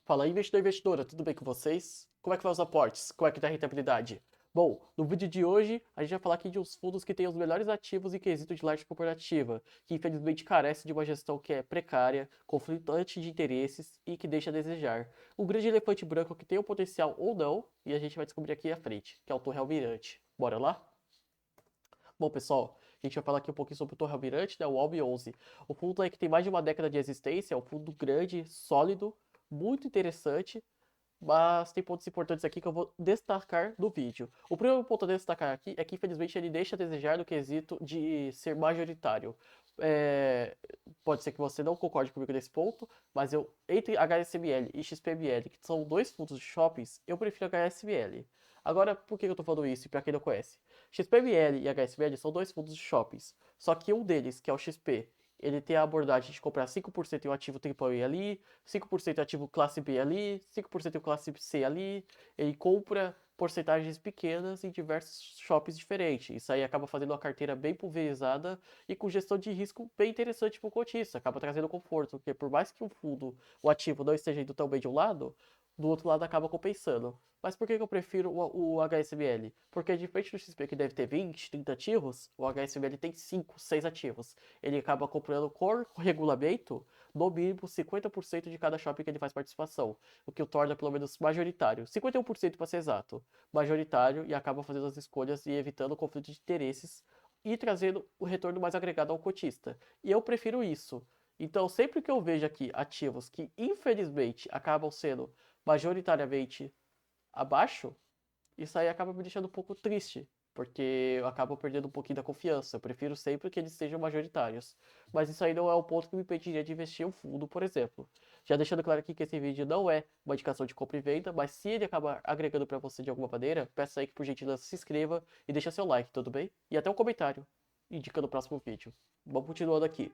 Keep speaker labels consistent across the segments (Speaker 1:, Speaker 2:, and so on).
Speaker 1: Fala aí, investidor e investidora, tudo bem com vocês? Como é que vai os aportes? Como é que tá a rentabilidade? Bom, no vídeo de hoje a gente vai falar aqui de uns fundos que têm os melhores ativos em quesito de laje corporativa, que infelizmente carece de uma gestão que é precária, conflitante de interesses e que deixa a desejar. O grande elefante branco que tem o potencial ou não, e a gente vai descobrir aqui à frente, que é o Torre Almirante. Bora lá? Bom, pessoal, a gente vai falar aqui um pouquinho sobre o Torre Almirante, né, o ALB11. O fundo aí que tem mais de uma década de existência, é um fundo grande, sólido, muito interessante, mas tem pontos importantes aqui que eu vou destacar no vídeo. O primeiro ponto a destacar aqui é que, infelizmente, ele deixa a desejar no quesito de ser majoritário. É, pode ser que você não concorde comigo nesse ponto, mas entre HSML e XPML, que são dois fundos de shoppings, eu prefiro HSML. Agora, por que eu estou falando isso? E para quem não conhece, XPML e HSML são dois fundos de shoppings, só que um deles, que é o XP, ele tem a abordagem de comprar 5% em um ativo AAA ali, 5% em ativo classe B ali, 5% em classe C ali. Ele compra porcentagens pequenas em diversos shoppings diferentes. Isso aí acaba fazendo uma carteira bem pulverizada e com gestão de risco bem interessante para o cotista. Acaba trazendo conforto, porque por mais que o fundo, o ativo não esteja indo tão bem de um lado, do outro lado acaba compensando. Mas por que eu prefiro o HSML? Porque diferente do XP que deve ter 20, 30 ativos, o HSML tem 5, 6 ativos. Ele acaba comprando por regulamento, no mínimo 50% de cada shopping que ele faz participação, o que o torna pelo menos majoritário. 51% para ser exato, majoritário, e acaba fazendo as escolhas e evitando o conflito de interesses e trazendo o retorno mais agregado ao cotista. E eu prefiro isso. Então, sempre que eu vejo aqui ativos que infelizmente acabam sendo majoritariamente abaixo, isso aí acaba me deixando um pouco triste, porque eu acabo perdendo um pouquinho da confiança. Eu prefiro sempre que eles sejam majoritários. Mas isso aí não é o ponto que me impediria de investir em um fundo, por exemplo. Já deixando claro aqui que esse vídeo não é uma indicação de compra e venda, mas se ele acabar agregando para você de alguma maneira, peço aí que por gentileza se inscreva e deixe seu like, tudo bem? E até um comentário, indicando o próximo vídeo. Vamos continuando aqui.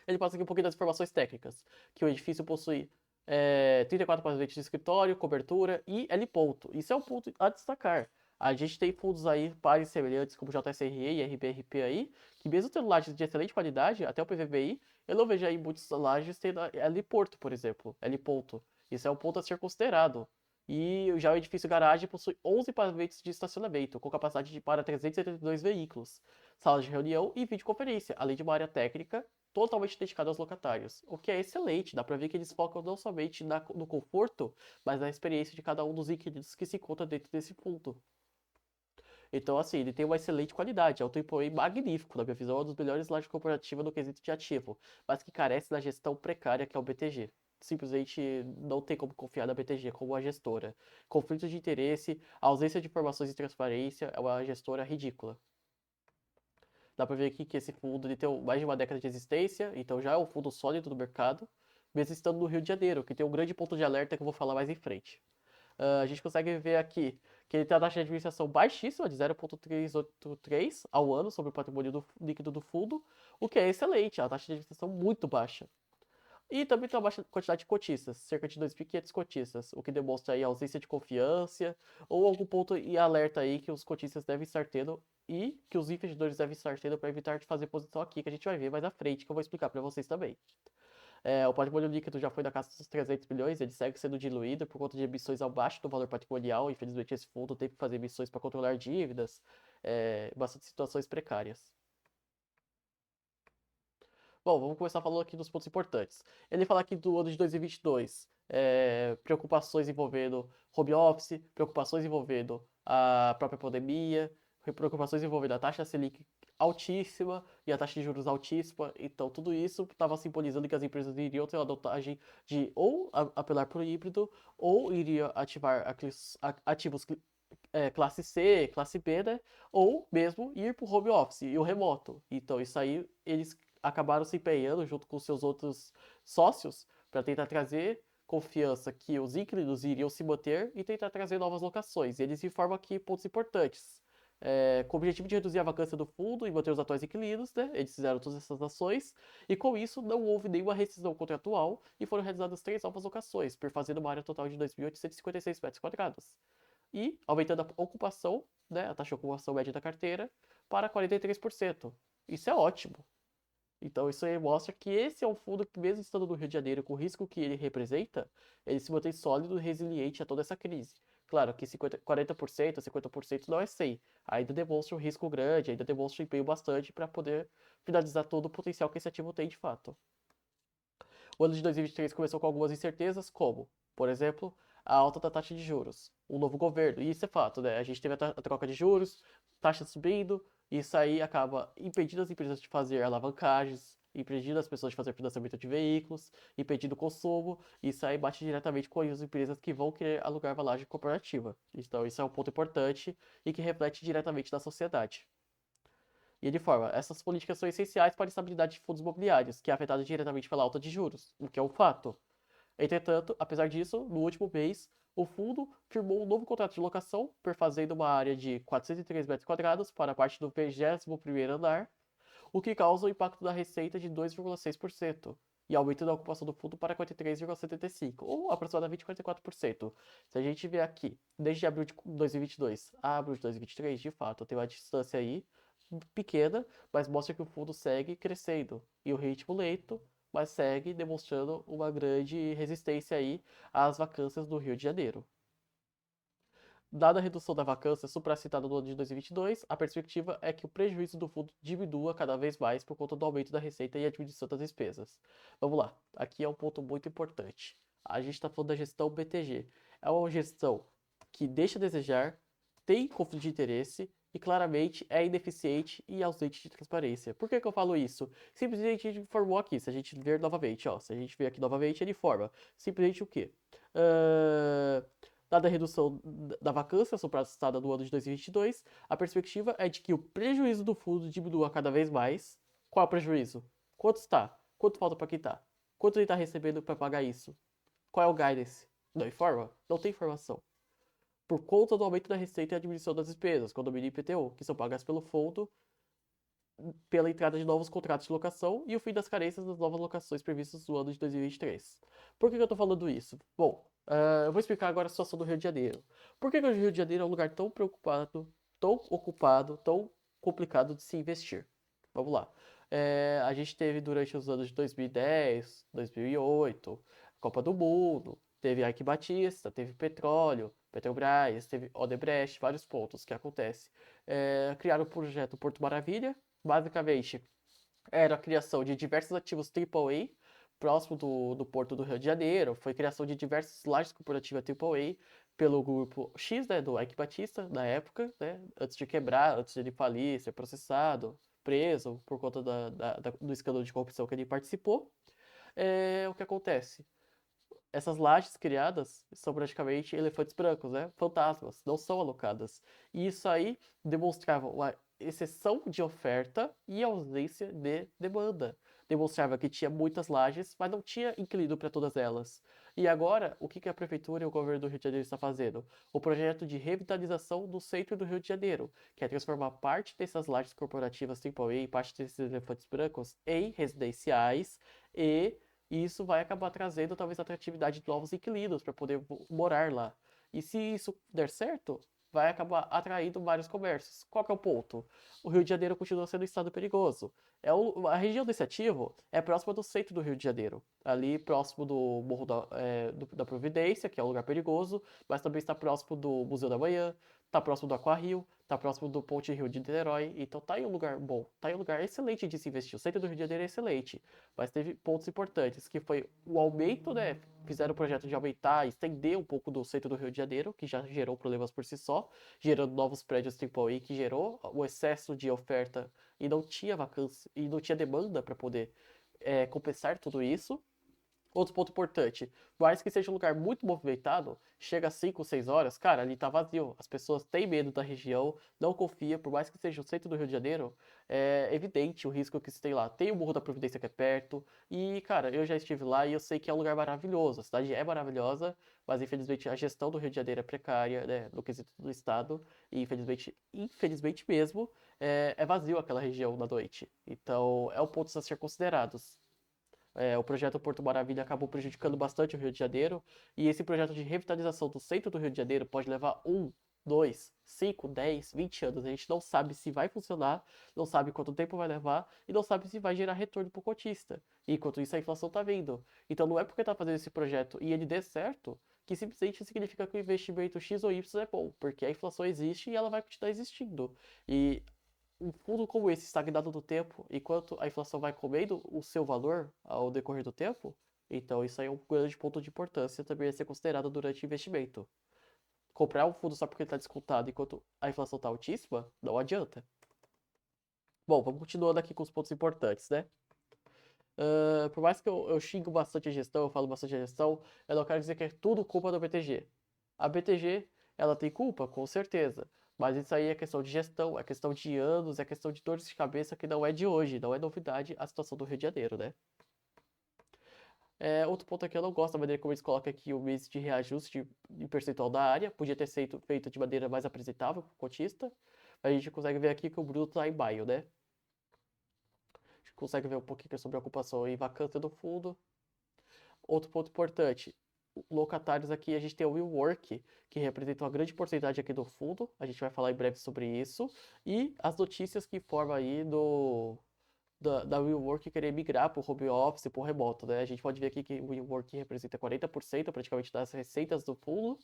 Speaker 1: Ele passa aqui um pouquinho das informações técnicas, que o edifício possui 34 pavimentos de escritório, cobertura e L ponto. Isso é um ponto a destacar. A gente tem fundos aí pares semelhantes como JSRE e RBRP aí, que mesmo tendo lajes de excelente qualidade, até o PVBI, eu não vejo aí muitas lajes tendo L Porto, por exemplo, L ponto. Isso é um ponto a ser considerado. E já o edifício garagem possui 11 pavimentos de estacionamento, com capacidade para 372 veículos, sala de reunião e videoconferência, além de uma área técnica totalmente dedicada aos locatários, o que é excelente. Dá para ver que eles focam não somente no conforto, mas na experiência de cada um dos inquilinos que se encontra dentro desse ponto. Então, assim, ele tem uma excelente qualidade, é um AAA magnífico, na minha visão, é um dos melhores lajes corporativa no quesito de ativo, mas que carece da gestão precária que é o BTG. Simplesmente não tem como confiar na BTG como uma gestora. Conflito de interesse, ausência de informações e transparência, é uma gestora ridícula. Dá para ver aqui que esse fundo ele tem mais de uma década de existência, então já é um fundo sólido no mercado, mesmo estando no Rio de Janeiro, que tem um grande ponto de alerta que eu vou falar mais em frente. A gente consegue ver aqui que ele tem a taxa de administração baixíssima, de 0,383 ao ano sobre o patrimônio líquido do fundo, o que é excelente, a taxa de administração muito baixa. E também tem uma baixa quantidade de cotistas, cerca de 2.500 cotistas, o que demonstra aí a ausência de confiança ou algum ponto e alerta aí que os cotistas devem estar tendo e que os investidores devem estar tendo para evitar de fazer posição aqui, que a gente vai ver mais à frente, que eu vou explicar para vocês também. O patrimônio líquido já foi da casa dos 300 bilhões, ele segue sendo diluído por conta de emissões abaixo do valor patrimonial. Infelizmente, esse fundo teve que fazer emissões para controlar dívidas, bastante situações precárias. Bom, vamos começar falando aqui dos pontos importantes. Ele fala aqui do ano de 2022, preocupações envolvendo home office, preocupações envolvendo a própria pandemia, preocupações envolvendo a taxa Selic altíssima e a taxa de juros altíssima. Então, tudo isso estava simbolizando que as empresas iriam ter uma adotagem de ou apelar para o híbrido ou iriam ativar ativos classe C, classe B, né? Ou mesmo ir para o home office e o remoto. Então, isso aí eles acabaram se empenhando junto com seus outros sócios para tentar trazer confiança que os inquilinos iriam se manter e tentar trazer novas locações. E eles informam aqui pontos importantes. Com o objetivo de reduzir a vacância do fundo e manter os atuais inquilinos, né? Eles fizeram todas essas ações e com isso não houve nenhuma rescisão contratual e foram realizadas 3 novas locações, perfazendo uma área total de 2.856 metros quadrados e aumentando a ocupação, né, a taxa de ocupação média da carteira, para 43%. Isso é ótimo. Então isso aí mostra que esse é um fundo que, mesmo estando no Rio de Janeiro, com o risco que ele representa, ele se mantém sólido e resiliente a toda essa crise. Claro que 40%, 50% não é 100%. Ainda demonstra um risco grande, ainda demonstra um empenho bastante para poder finalizar todo o potencial que esse ativo tem de fato. O ano de 2023 começou com algumas incertezas, como, por exemplo, a alta da taxa de juros, um novo governo. E isso é fato, né? A gente teve a troca de juros, taxa subindo, e isso aí acaba impedindo as empresas de fazer alavancagens, impedindo as pessoas de fazer financiamento de veículos, impedindo o consumo. E isso aí bate diretamente com as empresas que vão querer alugar valagem corporativa. Então, isso é um ponto importante e que reflete diretamente na sociedade. E de forma, essas políticas são essenciais para a estabilidade de fundos imobiliários, que é afetada diretamente pela alta de juros, o que é um fato. Entretanto, apesar disso, no último mês, o fundo firmou um novo contrato de locação, perfazendo uma área de 403 metros quadrados para a parte do 21º andar, o que causa um impacto na receita de 2,6% e aumento da ocupação do fundo para 43,75%, ou aproximadamente 44%. Se a gente ver aqui, desde abril de 2022 a abril de 2023, de fato, tem uma distância aí pequena, mas mostra que o fundo segue crescendo e o ritmo lento, mas segue demonstrando uma grande resistência aí às vacâncias do Rio de Janeiro. Dada a redução da vacância supracitada no ano de 2022, a perspectiva é que o prejuízo do fundo diminua cada vez mais por conta do aumento da receita e a diminuição das despesas. Vamos lá, aqui é um ponto muito importante. A gente está falando da gestão BTG. É uma gestão que deixa a desejar, tem conflito de interesse e claramente é ineficiente e ausente de transparência. Por que eu falo isso? Simplesmente a gente informou aqui, se a gente ver novamente, ó, se a gente ver aqui novamente, ele informa. Simplesmente o quê? Dada a redução da vacância supracitada no ano de 2022, a perspectiva é de que o prejuízo do fundo diminua cada vez mais. Qual é o prejuízo? Quanto está? Quanto falta para quitar? Quanto ele está recebendo para pagar isso? Qual é o guidance? Não informa? Não tem informação. Por conta do aumento da receita e a diminuição das despesas, condomínio e IPTU, que são pagas pelo fundo pela entrada de novos contratos de locação e o fim das carências das novas locações previstas no ano de 2023. Por que eu estou falando isso? Bom, eu vou explicar agora a situação do Rio de Janeiro. Por que o Rio de Janeiro é um lugar tão preocupado, tão ocupado, tão complicado de se investir? Vamos lá. A gente teve durante os anos de 2010, 2008, Copa do Mundo, teve Ike Batista, teve petróleo, Petrobras, teve Odebrecht, vários pontos que acontecem. Criaram o projeto Porto Maravilha. Basicamente, era a criação de diversos ativos AAA próximo do Porto do Rio de Janeiro. Foi a criação de diversas lajes corporativas AAA pelo grupo X, né, do Ike Batista, na época, né, antes de quebrar, antes de ele falir, ser processado, preso por conta do escândalo de corrupção que ele participou. O que acontece? Essas lajes criadas são praticamente elefantes brancos, né? Fantasmas, não são alocadas. E isso aí demonstrava uma exceção de oferta e ausência de demanda. Demonstrava que tinha muitas lajes, mas não tinha inquilino para todas elas. E agora, o que a prefeitura e o governo do Rio de Janeiro está fazendo? O projeto de revitalização do centro do Rio de Janeiro, que é transformar parte dessas lajes corporativas AAA, parte desses elefantes brancos, em residenciais e isso vai acabar trazendo talvez atratividade de novos inquilinos para poder morar lá. E se isso der certo, vai acabar atraindo vários comércios. Qual que é o ponto? O Rio de Janeiro continua sendo um estado perigoso. A região desse ativo é próxima do centro do Rio de Janeiro, ali próximo do Morro da Providência, que é um lugar perigoso, mas também está próximo do Museu da Manhã, está próximo do Aquarrio, está próximo do Ponte Rio de Niterói, então tá em um lugar bom, tá em um lugar excelente de se investir. O centro do Rio de Janeiro é excelente, mas teve pontos importantes, que foi o aumento, né? Fizeram o projeto de aumentar, estender um pouco do centro do Rio de Janeiro, que já gerou problemas por si só, gerando novos prédios AAA, que gerou o excesso de oferta e não tinha vacância, e não tinha demanda para poder compensar tudo isso. Outro ponto importante, por mais que seja um lugar muito movimentado, chega às 5, 6 horas, cara, ali tá vazio. As pessoas têm medo da região, não confia, por mais que seja o centro do Rio de Janeiro, é evidente o risco que se tem lá. Tem o Morro da Providência que é perto, e, cara, eu já estive lá e eu sei que é um lugar maravilhoso. A cidade é maravilhosa, mas infelizmente a gestão do Rio de Janeiro é precária, né, no quesito do estado, e infelizmente mesmo, é vazio aquela região na noite. Então, é um ponto a ser considerados. O projeto Porto Maravilha acabou prejudicando bastante o Rio de Janeiro, e esse projeto de revitalização do centro do Rio de Janeiro pode levar 2, 5, 10, 20 anos. A gente não sabe se vai funcionar, não sabe quanto tempo vai levar e não sabe se vai gerar retorno para o cotista. E enquanto isso, a inflação está vindo. Então não é porque está fazendo esse projeto e ele dê certo que simplesmente significa que o investimento X ou Y é bom, porque a inflação existe e ela vai continuar existindo. E um fundo como esse, estagnado no tempo, enquanto a inflação vai comendo o seu valor ao decorrer do tempo, então isso aí é um grande ponto de importância também a ser considerado durante o investimento. Comprar um fundo só porque ele está descontado enquanto a inflação está altíssima, não adianta. Bom, vamos continuando aqui com os pontos importantes, né? Por mais que eu xingo bastante a gestão, eu falo bastante a gestão, eu não quero dizer que é tudo culpa da BTG. A BTG, ela tem culpa, com certeza. Mas isso aí é questão de gestão, é questão de anos, é questão de dores de cabeça que não é de hoje, não é novidade a situação do Rio de Janeiro, né? Outro ponto aqui, eu não gosto da maneira como eles colocam aqui o mês de reajuste de percentual da área. Podia ter sido feito de maneira mais apresentável para o cotista. Mas a gente consegue ver aqui que o bruto está em maio, né? A gente consegue ver um pouquinho sobre a ocupação e vacância do fundo. Outro ponto importante, locatários aqui, a gente tem o WeWork, que representa uma grande porcentagem aqui do fundo, a gente vai falar em breve sobre isso, e as notícias que formam aí da WeWork querer migrar para o home office, para o remoto, né? A gente pode ver aqui que o WeWork representa 40% praticamente das receitas do fundo,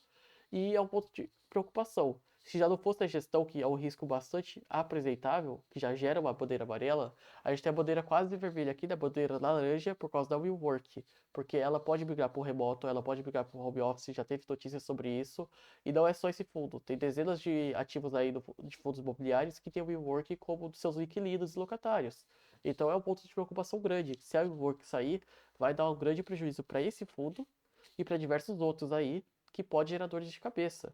Speaker 1: e é um ponto de preocupação. Se já não fosse a gestão, que é um risco bastante apresentável, que já gera uma bandeira amarela, a gente tem a bandeira quase vermelha aqui, da bandeira laranja, por causa da WeWork, porque ela pode migrar para o remoto, ela pode migrar para o home office, já teve notícias sobre isso, e não é só esse fundo, tem dezenas de ativos aí de fundos imobiliários que tem o WeWork como dos seus inquilinos e locatários. Então é um ponto de preocupação grande. Se a WeWork sair, vai dar um grande prejuízo para esse fundo e para diversos outros aí que pode gerar dores de cabeça.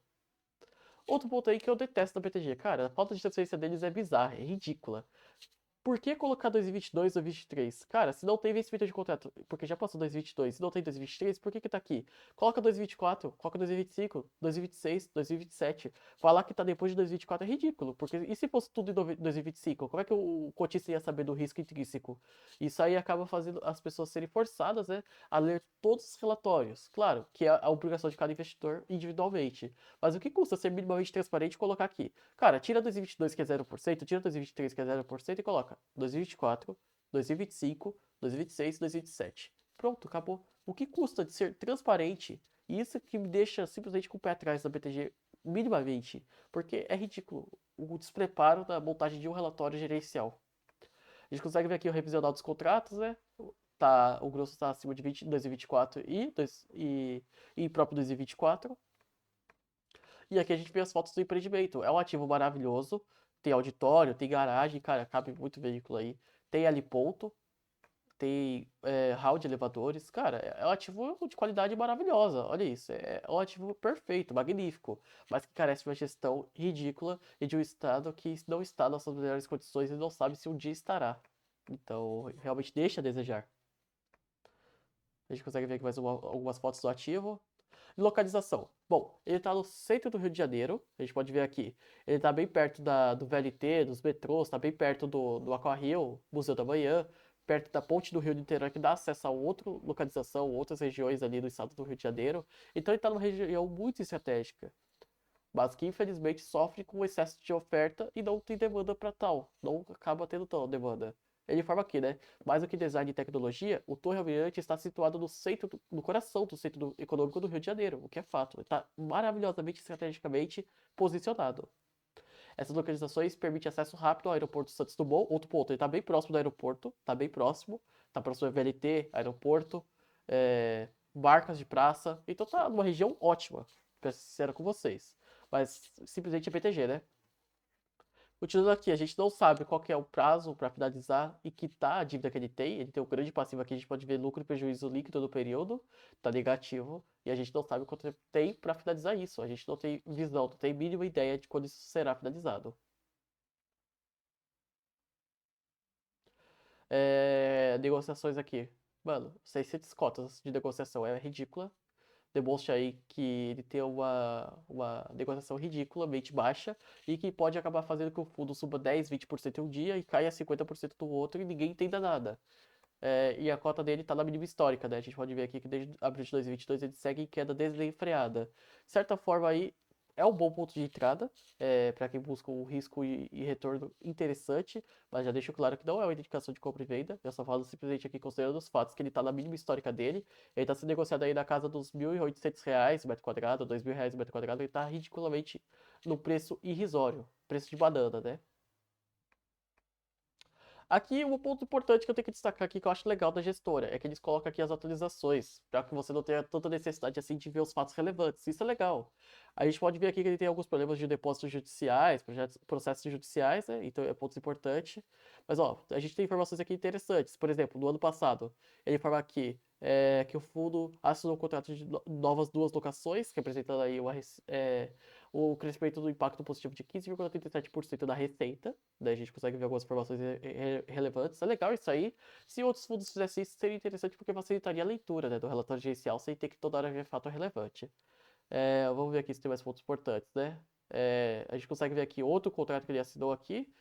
Speaker 1: Outro ponto aí que eu detesto da BTG, cara, a falta de transferência deles é bizarra, é ridícula. Por que colocar 2022 ou 2023? Cara, se não tem vencimento de contrato, porque já passou 2022, se não tem 2023, por que que tá aqui? Coloca 2024, coloca 2025, 2026, 2027. Falar que tá depois de 2024 é ridículo, porque e se fosse tudo em 2025? Como é que o cotista ia saber do risco intrínseco? Isso aí acaba fazendo as pessoas serem forçadas, né, a ler todos os relatórios. Claro, que é a obrigação de cada investidor individualmente. Mas o que custa ser minimamente transparente e colocar aqui? Cara, tira 2022 que é 0%, tira 2023 que é 0% e coloca 2024, 2025, 2026, 2027. Pronto, acabou. O que custa de ser transparente? E isso que me deixa simplesmente com o pé atrás da BTG minimamente, porque é ridículo o despreparo da montagem de um relatório gerencial. A gente consegue ver aqui o revisional dos contratos, né? O grosso está acima de 2024 e próprio 2024. E aqui a gente vê as fotos do empreendimento. É um ativo maravilhoso. Tem auditório, tem garagem, cara, cabe muito veículo aí. Tem heliponto, tem hall de elevadores. Cara, é um ativo de qualidade maravilhosa. Olha isso, é um ativo perfeito, magnífico. Mas que carece de uma gestão ridícula e de um estado que não está nas suas melhores condições e não sabe se um dia estará. Então, realmente deixa a desejar. A gente consegue ver aqui mais algumas fotos do ativo. Localização. Bom, ele está no centro do Rio de Janeiro, a gente pode ver aqui. Ele está bem perto do VLT, dos metrôs, está bem perto do Aquario, Museu da Manhã, perto da Ponte do Rio de Niterói, que dá acesso a outra localização, outras regiões ali do estado do Rio de Janeiro. Então ele está numa região muito estratégica, mas que infelizmente sofre com excesso de oferta e não tem demanda para tal, não acaba tendo tal demanda. Ele informa aqui, né? Mais do que design e tecnologia, o Torre Almirante está situado no centro, no coração do centro econômico do Rio de Janeiro, o que é fato. Ele está maravilhosamente estrategicamente posicionado. Essas localizações permitem acesso rápido ao aeroporto Santos Dumont. Outro ponto, ele está bem próximo do aeroporto, está próximo do VLT, aeroporto, barcas de praça. Então tá numa região ótima, pra ser sincero com vocês. Mas simplesmente é BTG, né? Continuando aqui, a gente não sabe qual que é o prazo para finalizar e quitar a dívida que ele tem. Ele tem um grande passivo aqui, a gente pode ver lucro e prejuízo líquido do período, tá negativo, e a gente não sabe quanto tempo tem para finalizar isso. A gente não tem visão, não tem mínima ideia de quando isso será finalizado. Negociações aqui. Mano, 600 cotas de negociação é ridícula. Demonstra aí que ele tem uma negociação ridiculamente baixa e que pode acabar fazendo que o fundo suba 10, 20% em um dia e caia 50% do outro e ninguém entenda nada. E a cota dele está na mínima histórica, né? A gente pode ver aqui que desde abril de 2022 ele segue em queda desenfreada. De certa forma aí, é um bom ponto de entrada para quem busca um risco e retorno interessante, mas já deixo claro que não é uma indicação de compra e venda. Eu só falo simplesmente aqui considerando os fatos que ele está na mínima histórica dele. Ele está sendo negociado aí na casa dos R$ 1.800 o metro quadrado, R$ 2.000 o metro quadrado. Ele está ridiculamente no preço irrisório, preço de banana, né? Aqui, um ponto importante que eu tenho que destacar aqui, que eu acho legal da gestora, é que eles colocam aqui as atualizações, para que você não tenha tanta necessidade assim de ver os fatos relevantes. Isso é legal. A gente pode ver aqui que ele tem alguns problemas de depósitos judiciais, processos judiciais, né? Então é ponto importante. Mas, ó, a gente tem informações aqui interessantes. Por exemplo, no ano passado, ele informa aqui que o fundo assinou um contrato de novas duas locações, representando aí o crescimento do impacto positivo de 15,37% da receita. Daí a gente consegue ver algumas informações relevantes. É legal isso aí. Se outros fundos fizessem isso, seria interessante porque facilitaria a leitura, né, do relatório gerencial sem ter que toda hora ver fato relevante. Vamos ver aqui se tem mais pontos importantes, né? A gente consegue ver aqui outro contrato que ele assinou aqui,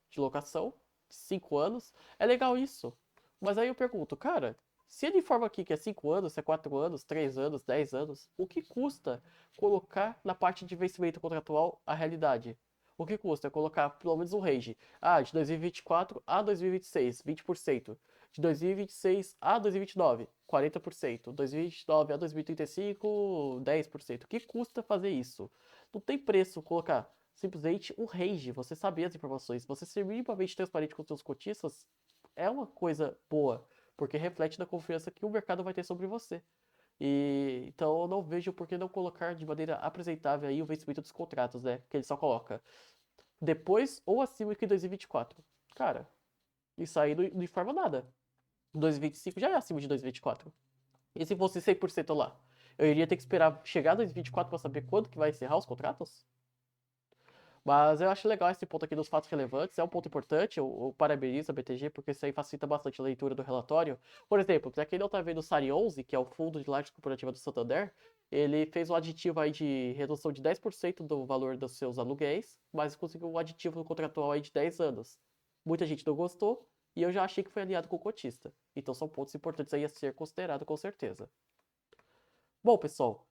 Speaker 1: de locação, 5 anos. É legal isso. Mas aí eu pergunto, cara, se ele informa aqui que é 5 anos, se é 4 anos, 3 anos, 10 anos, o que custa colocar na parte de vencimento contratual a realidade? O que custa colocar pelo menos um range? Ah, de 2024 a 2026, 20%. De 2026 a 2029, 40%. 2029 a 2035, 10%. O que custa fazer isso? Não tem preço colocar simplesmente um range, você saber as informações, você ser minimamente transparente com os seus cotistas é uma coisa boa, porque reflete na confiança que o mercado vai ter sobre você. E então eu não vejo por que não colocar de maneira apresentável aí o vencimento dos contratos, né? Que ele só coloca depois ou acima que 2024. Cara, isso aí não informa nada. 2025 já é acima de 2024. E se fosse 100% lá? Eu iria ter que esperar chegar 2024 para saber quando que vai encerrar os contratos? Mas eu acho legal esse ponto aqui dos fatos relevantes, é um ponto importante, eu parabenizo a BTG, porque isso aí facilita bastante a leitura do relatório. Por exemplo, para quem não está vendo o SARI 11, que é o Fundo de Lajes Corporativa do Santander, ele fez um aditivo aí de redução de 10% do valor dos seus aluguéis, mas conseguiu um aditivo contratual aí de 10 anos. Muita gente não gostou, e eu já achei que foi alinhado com o cotista. Então são pontos importantes aí a ser considerado com certeza. Bom, pessoal,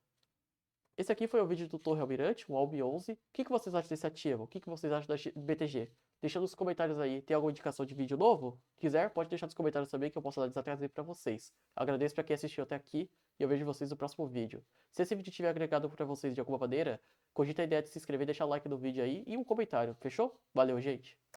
Speaker 1: esse aqui foi o vídeo do Torre Almirante, o Albi 11. O que vocês acham desse ativo? O que vocês acham da BTG? Deixa nos comentários aí. Tem alguma indicação de vídeo novo? Quiser, pode deixar nos comentários também que eu posso analisar e trazer para vocês. Agradeço para quem assistiu até aqui e eu vejo vocês no próximo vídeo. Se esse vídeo tiver agregado para vocês de alguma maneira, cogita a ideia de se inscrever, deixar like no vídeo aí e um comentário. Fechou? Valeu, gente!